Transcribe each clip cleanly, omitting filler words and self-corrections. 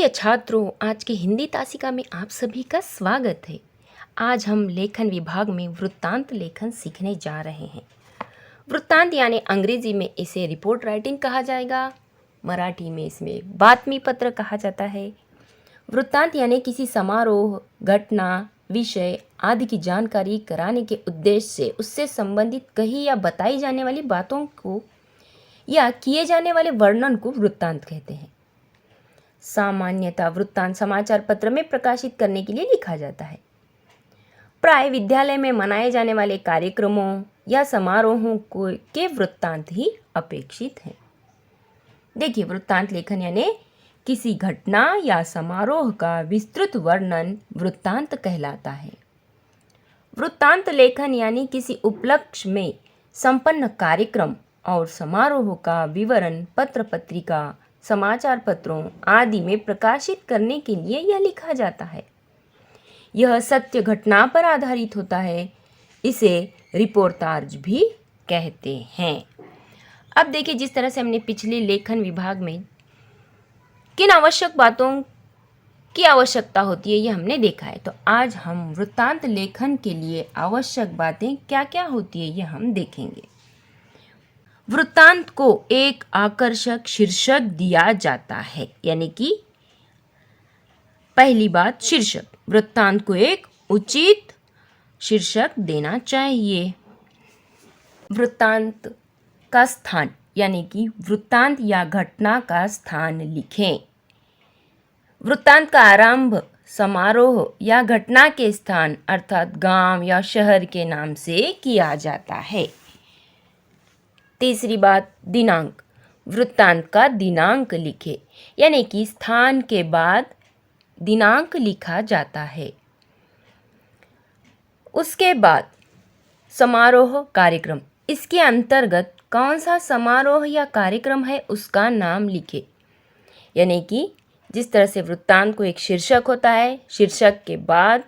प्रिय छात्रों, आज के हिंदी तासिका में आप सभी का स्वागत है। आज हम लेखन विभाग में वृत्तांत लेखन सीखने जा रहे हैं। वृत्तांत यानी अंग्रेजी में इसे रिपोर्ट राइटिंग कहा जाएगा, मराठी में इसमें बातमी पत्र कहा जाता है। वृत्तांत यानी किसी समारोह, घटना, विषय आदि की जानकारी कराने के उद्देश्य से उससे संबंधित कही या बताई जाने वाली बातों को या किए जाने वाले वर्णन को वृत्तांत कहते हैं। सामान्यतः वृत्तांत समाचार पत्र में प्रकाशित करने के लिए लिखा जाता है। प्राय विद्यालय में मनाए जाने वाले कार्यक्रमों या समारोहों को के वृत्तांत ही अपेक्षित हैं। देखिए, वृत्तांत लेखन यानी किसी घटना या समारोह का विस्तृत वर्णन वृत्तांत कहलाता है। वृत्तांत लेखन यानी किसी उपलक्ष्य में संपन्न कार्यक्रम और समारोह का विवरण पत्र पत्रिका, समाचार पत्रों आदि में प्रकाशित करने के लिए यह लिखा जाता है। यह सत्य घटना पर आधारित होता है। इसे रिपोर्टाज भी कहते हैं। अब देखिए, जिस तरह से हमने पिछले लेखन विभाग में किन आवश्यक बातों की आवश्यकता होती है ये हमने देखा है, तो आज हम वृत्तांत लेखन के लिए आवश्यक बातें क्या क्या होती है ये हम देखेंगे। वृत्तांत को एक आकर्षक शीर्षक दिया जाता है, यानी कि पहली बात शीर्षक, वृत्तांत को एक उचित शीर्षक देना चाहिए। वृत्तांत का स्थान, यानी कि वृत्तांत या घटना का स्थान लिखें। वृत्तांत का आरंभ समारोह या घटना के स्थान अर्थात गांव या शहर के नाम से किया जाता है। तीसरी बात, दिनांक, वृत्तांत का दिनांक लिखे, यानी कि स्थान के बाद दिनांक लिखा जाता है। उसके बाद समारोह कार्यक्रम, इसके अंतर्गत कौन सा समारोह या कार्यक्रम है उसका नाम लिखे, यानी कि जिस तरह से वृत्तांत को एक शीर्षक होता है, शीर्षक के बाद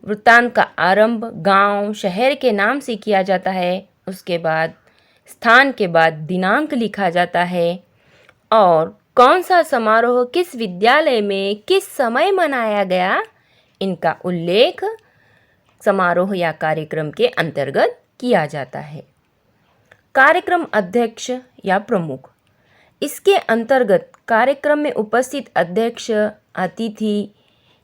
वृत्तांत का आरंभ गांव शहर के नाम से किया जाता है, उसके बाद स्थान के बाद दिनांक लिखा जाता है और कौन सा समारोह किस विद्यालय में किस समय मनाया गया इनका उल्लेख समारोह या कार्यक्रम के अंतर्गत किया जाता है। कार्यक्रम अध्यक्ष या प्रमुख, इसके अंतर्गत कार्यक्रम में उपस्थित अध्यक्ष, अतिथि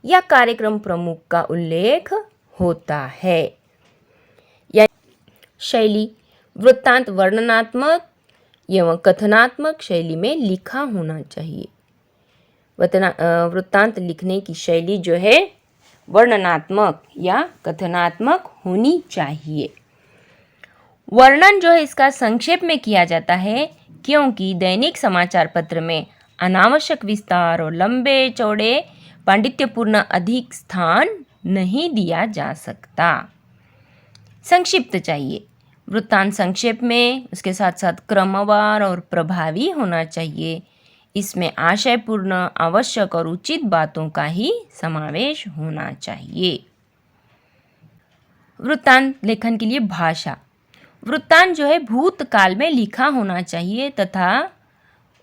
या कार्यक्रम प्रमुख का उल्लेख होता है। या शैली, वृत्तांत वर्णनात्मक एवं कथनात्मक शैली में लिखा होना चाहिए। वृत्तांत लिखने की शैली जो है वर्णनात्मक या कथनात्मक होनी चाहिए। वर्णन जो है इसका संक्षेप में किया जाता है, क्योंकि दैनिक समाचार पत्र में अनावश्यक विस्तार और लंबे चौड़े पांडित्यपूर्ण अधिक स्थान नहीं दिया जा सकता। संक्षिप्त चाहिए। वृत्तांत संक्षेप में, उसके साथ साथ क्रमवार और प्रभावी होना चाहिए। इसमें आशयपूर्ण, आवश्यक और उचित बातों का ही समावेश होना चाहिए। वृत्तांत लेखन के लिए भाषा, वृत्तांत जो है भूतकाल में लिखा होना चाहिए तथा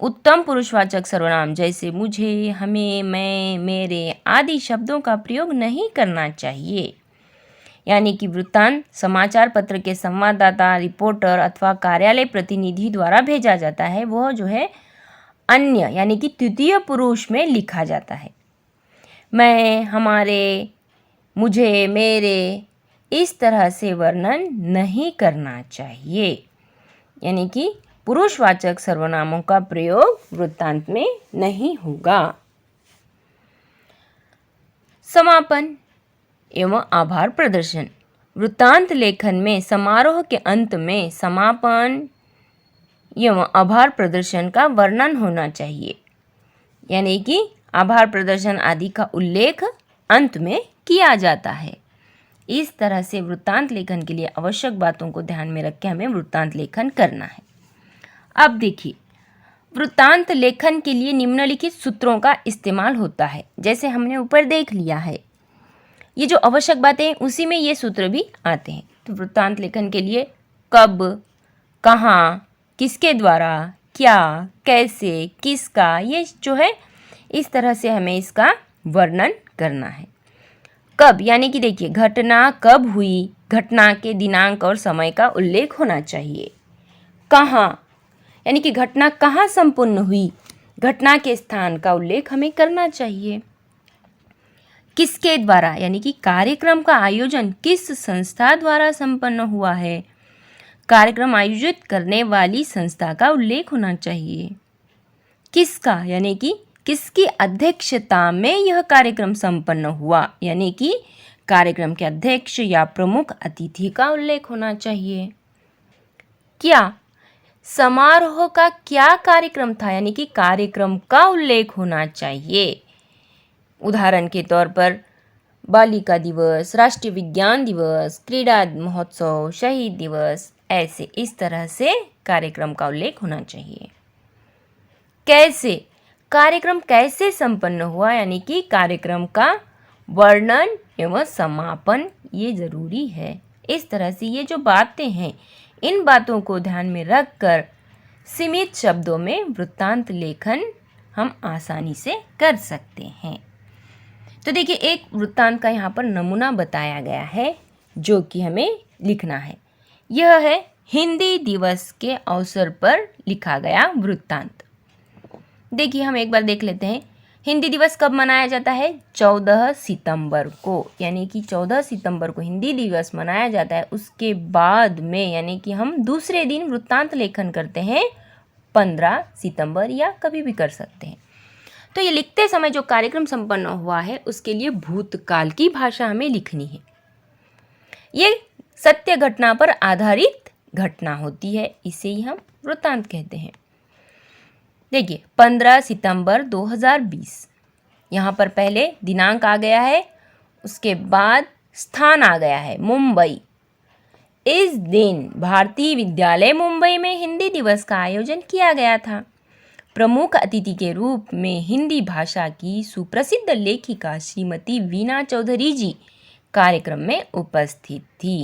उत्तम पुरुषवाचक सर्वनाम जैसे मुझे, हमें, मैं, मेरे आदि शब्दों का प्रयोग नहीं करना चाहिए। यानी कि वृत्तांत समाचार पत्र के संवाददाता, रिपोर्टर अथवा कार्यालय प्रतिनिधि द्वारा भेजा जाता है, वह जो है अन्य यानी कि तृतीय पुरुष में लिखा जाता है। मैं, हमारे, मुझे, मेरे इस तरह से वर्णन नहीं करना चाहिए, यानी कि पुरुषवाचक सर्वनामों का प्रयोग वृत्तांत में नहीं होगा। समापन एवं आभार प्रदर्शन, वृत्तांत लेखन में समारोह के अंत में समापन एवं आभार प्रदर्शन का वर्णन होना चाहिए, यानी कि आभार प्रदर्शन आदि का उल्लेख अंत में किया जाता है। इस तरह से वृत्तांत लेखन के लिए आवश्यक बातों को ध्यान में रख के हमें वृत्तांत लेखन करना है। अब देखिए, वृत्तांत लेखन के लिए निम्नलिखित सूत्रों का इस्तेमाल होता है। जैसे हमने ऊपर देख लिया है, ये जो आवश्यक बातें हैं उसी में ये सूत्र भी आते हैं। तो वृत्तांत लेखन के लिए कब, कहाँ, किसके द्वारा, क्या, कैसे, किसका, ये जो है इस तरह से हमें इसका वर्णन करना है। कब यानी कि देखिए घटना कब हुई, घटना के दिनांक और समय का उल्लेख होना चाहिए। कहाँ यानी कि घटना कहाँ संपन्न हुई, घटना के स्थान का उल्लेख हमें करना चाहिए। किसके द्वारा यानी कि कार्यक्रम का आयोजन किस संस्था द्वारा संपन्न हुआ है, कार्यक्रम आयोजित करने वाली संस्था का उल्लेख होना चाहिए। किसका यानी कि किसकी अध्यक्षता में यह कार्यक्रम संपन्न हुआ, यानी कि कार्यक्रम के अध्यक्ष या प्रमुख अतिथि का उल्लेख होना चाहिए। क्या समारोह का क्या कार्यक्रम था, यानी कि कार्यक्रम का उल्लेख होना चाहिए। उदाहरण के तौर पर बालिका दिवस, राष्ट्रीय विज्ञान दिवस, क्रीड़ा महोत्सव, शहीद दिवस, ऐसे इस तरह से कार्यक्रम का उल्लेख होना चाहिए। कैसे कार्यक्रम कैसे संपन्न हुआ, यानी कि कार्यक्रम का वर्णन एवं समापन ये जरूरी है। इस तरह से ये जो बातें हैं, इन बातों को ध्यान में रखकर सीमित शब्दों में वृत्तांत लेखन हम आसानी से कर सकते हैं। तो देखिए एक वृत्तांत का यहाँ पर नमूना बताया गया है जो कि हमें लिखना है। यह है हिंदी दिवस के अवसर पर लिखा गया वृत्तांत। देखिए हम एक बार देख लेते हैं, हिंदी दिवस कब मनाया जाता है? 14 सितंबर को, यानी कि 14 सितंबर को हिंदी दिवस मनाया जाता है। उसके बाद में यानी कि हम दूसरे दिन वृत्तांत लेखन करते हैं 15 सितंबर या कभी भी कर सकते हैं। तो ये लिखते समय जो कार्यक्रम संपन्न हुआ है उसके लिए भूतकाल की भाषा हमें लिखनी है। ये सत्य घटना पर आधारित घटना होती है, इसे ही हम वृत्तांत कहते हैं। देखिए 15 सितंबर 2020, यहाँ पर पहले दिनांक आ गया है, उसके बाद स्थान आ गया है मुंबई। इस दिन भारतीय विद्यालय मुंबई में हिंदी दिवस का आयोजन किया गया था। प्रमुख अतिथि के रूप में हिंदी भाषा की सुप्रसिद्ध लेखिका श्रीमती वीणा चौधरी जी कार्यक्रम में उपस्थित थी।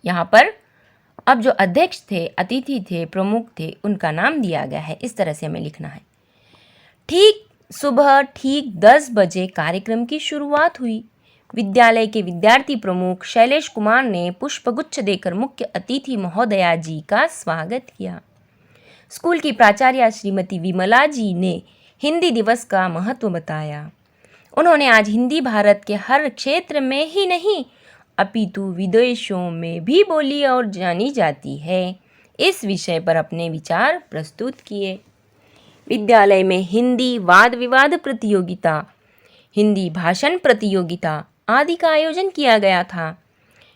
यहाँ पर अब जो अध्यक्ष थे, अतिथि थे, प्रमुख थे, उनका नाम दिया गया है। इस तरह से हमें लिखना है। ठीक सुबह ठीक 10 बजे कार्यक्रम की शुरुआत हुई। विद्यालय के विद्यार्थी प्रमुख शैलेश कुमार ने पुष्पगुच्छ देकर मुख्य अतिथि महोदया जी का स्वागत किया। स्कूल की प्राचार्य श्रीमती विमला जी ने हिंदी दिवस का महत्व बताया। उन्होंने आज हिंदी भारत के हर क्षेत्र में ही नहीं अपितु विदेशों में भी बोली और जानी जाती है, इस विषय पर अपने विचार प्रस्तुत किए। विद्यालय में हिंदी वाद विवाद प्रतियोगिता, हिंदी भाषण प्रतियोगिता आदि का आयोजन किया गया था।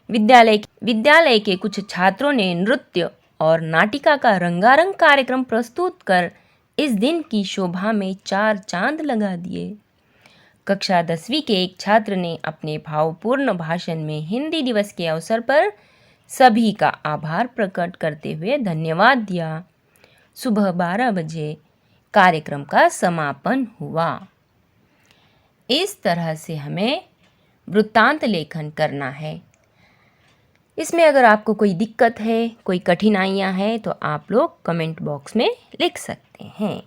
विद्यालय के कुछ छात्रों ने नृत्य और नाटिका का रंगारंग कार्यक्रम प्रस्तुत कर इस दिन की शोभा में 4 चांद लगा दिए। कक्षा 10वीं के एक छात्र ने अपने भावपूर्ण भाषण में हिंदी दिवस के अवसर पर सभी का आभार प्रकट करते हुए धन्यवाद दिया। सुबह 12 बजे कार्यक्रम का समापन हुआ। इस तरह से हमें वृत्तांत लेखन करना है। इसमें अगर आपको कोई दिक्कत है, कोई कठिनाइयाँ हैं तो आप लोग कमेंट बॉक्स में लिख सकते हैं।